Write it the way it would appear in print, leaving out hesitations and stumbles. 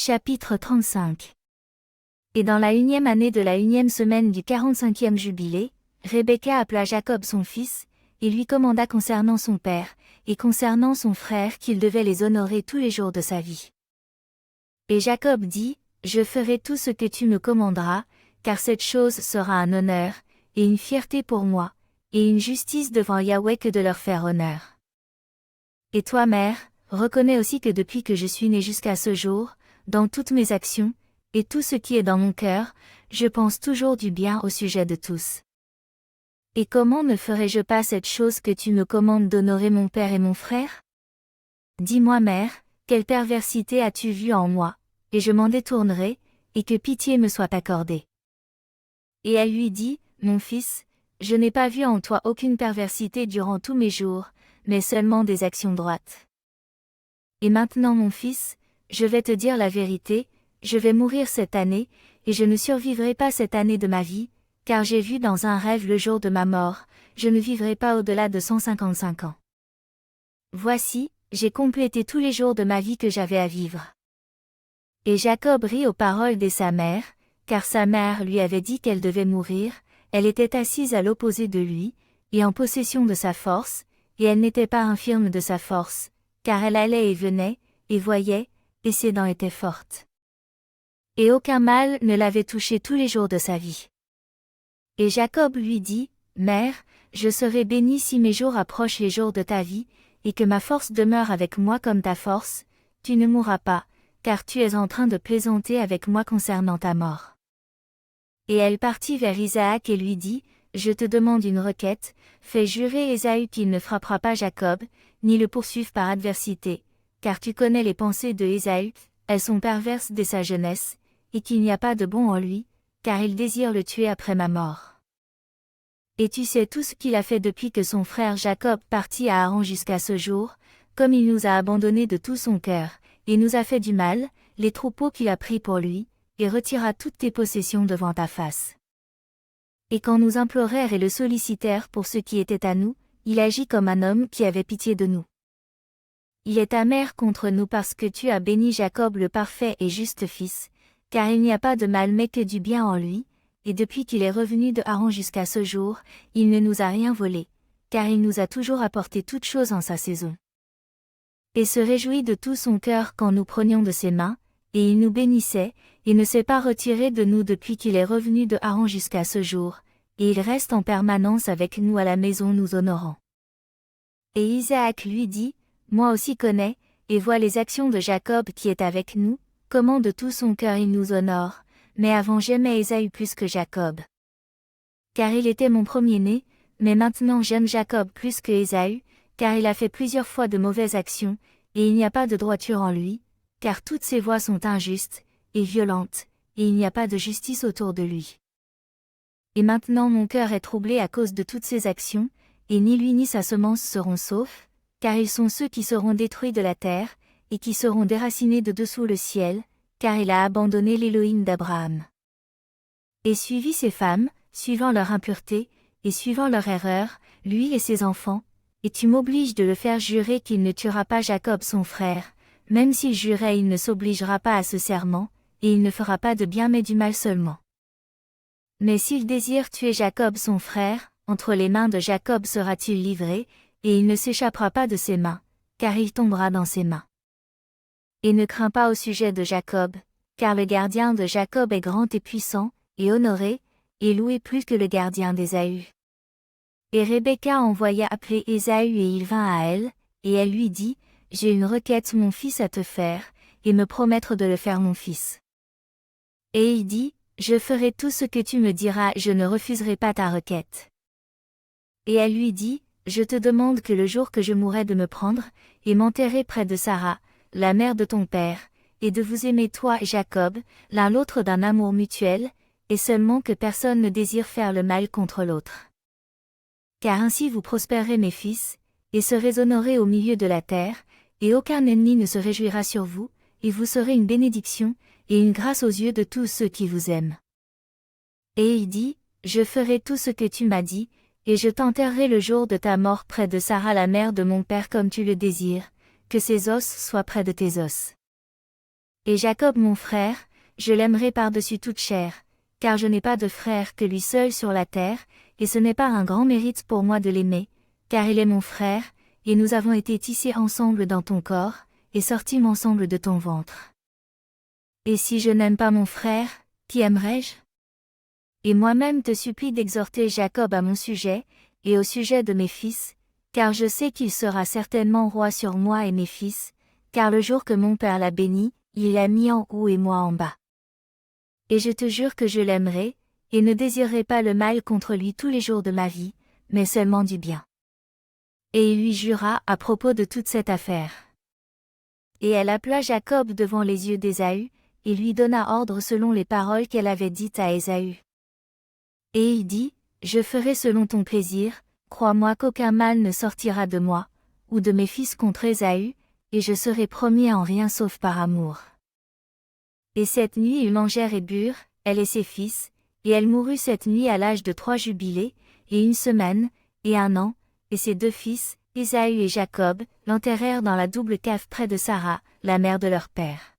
Chapitre 35. Et dans la 1e année de la 1e semaine du 45e jubilé, Rebecca appela Jacob son fils, et lui commanda concernant son père, et concernant son frère qu'il devait les honorer tous les jours de sa vie. Et Jacob dit, Je ferai tout ce que tu me commanderas, car cette chose sera un honneur, et une fierté pour moi, et une justice devant Yahweh que de leur faire honneur. Et toi mère, reconnais aussi que depuis que je suis née jusqu'à ce jour, dans toutes mes actions, et tout ce qui est dans mon cœur, je pense toujours du bien au sujet de tous. Et comment ne ferais-je pas cette chose que tu me commandes d'honorer mon père et mon frère? Dis-moi mère, quelle perversité as-tu vue en moi, et je m'en détournerai, et que pitié me soit accordée. Et elle lui dit, Mon fils, je n'ai pas vu en toi aucune perversité durant tous mes jours, mais seulement des actions droites. Et maintenant mon fils, je vais te dire la vérité, je vais mourir cette année, et je ne survivrai pas cette année de ma vie, car j'ai vu dans un rêve le jour de ma mort, je ne vivrai pas au-delà de 155 ans. Voici, j'ai complété tous les jours de ma vie que j'avais à vivre. Et Jacob rit aux paroles de sa mère, car sa mère lui avait dit qu'elle devait mourir, elle était assise à l'opposé de lui, et en possession de sa force, et elle n'était pas infirme de sa force, car elle allait et venait, et voyait, et ses dents étaient fortes. Et aucun mal ne l'avait touché tous les jours de sa vie. Et Jacob lui dit, Mère, je serai béni si mes jours approchent les jours de ta vie, et que ma force demeure avec moi comme ta force, tu ne mourras pas, car tu es en train de plaisanter avec moi concernant ta mort. Et elle partit vers Isaac et lui dit, Je te demande une requête, fais jurer Ésaü qu'il ne frappera pas Jacob, ni le poursuive par adversité, car tu connais les pensées de Ésaü, elles sont perverses dès sa jeunesse, et qu'il n'y a pas de bon en lui, car il désire le tuer après ma mort. Et tu sais tout ce qu'il a fait depuis que son frère Jacob partit à Haran jusqu'à ce jour, comme il nous a abandonnés de tout son cœur, et nous a fait du mal, les troupeaux qu'il a pris pour lui, et retira toutes tes possessions devant ta face. Et quand nous implorèrent et le sollicitèrent pour ce qui était à nous, il agit comme un homme qui avait pitié de nous. Il est amer contre nous parce que tu as béni Jacob le parfait et juste fils, car il n'y a pas de mal mais que du bien en lui, et depuis qu'il est revenu de Haran jusqu'à ce jour, il ne nous a rien volé, car il nous a toujours apporté toutes choses en sa saison. Et se réjouit de tout son cœur quand nous prenions de ses mains, et il nous bénissait, et ne s'est pas retiré de nous depuis qu'il est revenu de Haran jusqu'à ce jour, et il reste en permanence avec nous à la maison nous honorant. Et Isaac lui dit, Moi aussi connais, et vois les actions de Jacob qui est avec nous, comment de tout son cœur il nous honore, mais avant j'aimais Ésaü plus que Jacob. Car il était mon premier-né, mais maintenant j'aime Jacob plus que Ésaü, car il a fait plusieurs fois de mauvaises actions, et il n'y a pas de droiture en lui, car toutes ses voies sont injustes, et violentes, et il n'y a pas de justice autour de lui. Et maintenant mon cœur est troublé à cause de toutes ses actions, et ni lui ni sa semence seront saufs, car ils sont ceux qui seront détruits de la terre, et qui seront déracinés de dessous le ciel, car il a abandonné l'Élohim d'Abraham. Et suivit ses femmes, suivant leur impureté, et suivant leur erreur, lui et ses enfants, et tu m'obliges de le faire jurer qu'il ne tuera pas Jacob son frère, même s'il jurait il ne s'obligera pas à ce serment, et il ne fera pas de bien mais du mal seulement. Mais s'il désire tuer Jacob son frère, entre les mains de Jacob sera-t-il livré, et il ne s'échappera pas de ses mains, car il tombera dans ses mains. Et ne crains pas au sujet de Jacob, car le gardien de Jacob est grand et puissant, et honoré, et loué plus que le gardien d'Ésaü. Et Rebecca envoya appeler Ésaü et il vint à elle, et elle lui dit, J'ai une requête mon fils à te faire, et me promettre de le faire mon fils. Et il dit, Je ferai tout ce que tu me diras, je ne refuserai pas ta requête. Et elle lui dit, Je te demande que le jour que je mourrai de me prendre, et m'enterrer près de Sarah, la mère de ton père, et de vous aimer toi et Jacob, l'un l'autre d'un amour mutuel, et seulement que personne ne désire faire le mal contre l'autre. Car ainsi vous prospérerez mes fils, et serez honorés au milieu de la terre, et aucun ennemi ne se réjouira sur vous, et vous serez une bénédiction, et une grâce aux yeux de tous ceux qui vous aiment. Et il dit, Je ferai tout ce que tu m'as dit, et je t'enterrerai le jour de ta mort près de Sarah la mère de mon père comme tu le désires, que ses os soient près de tes os. Et Jacob mon frère, je l'aimerai par-dessus toute chair, car je n'ai pas de frère que lui seul sur la terre, et ce n'est pas un grand mérite pour moi de l'aimer, car il est mon frère, et nous avons été tissés ensemble dans ton corps, et sortis ensemble de ton ventre. Et si je n'aime pas mon frère, qui aimerai-je? Et moi-même te supplie d'exhorter Jacob à mon sujet, et au sujet de mes fils, car je sais qu'il sera certainement roi sur moi et mes fils, car le jour que mon père l'a béni, il l'a mis en haut et moi en bas. Et je te jure que je l'aimerai, et ne désirerai pas le mal contre lui tous les jours de ma vie, mais seulement du bien. Et il lui jura à propos de toute cette affaire. Et elle appela Jacob devant les yeux d'Ésaü, et lui donna ordre selon les paroles qu'elle avait dites à Ésaü. Et il dit, je ferai selon ton plaisir, crois-moi qu'aucun mal ne sortira de moi, ou de mes fils contre Ésaü, et je serai promis en rien sauf par amour. Et cette nuit ils mangèrent et burent, elle et ses fils, et elle mourut cette nuit à l'âge de 3 jubilés, et 1 semaine, et 1 an, et ses 2 fils, Ésaü et Jacob, l'enterrèrent dans la double cave près de Sarah, la mère de leur père.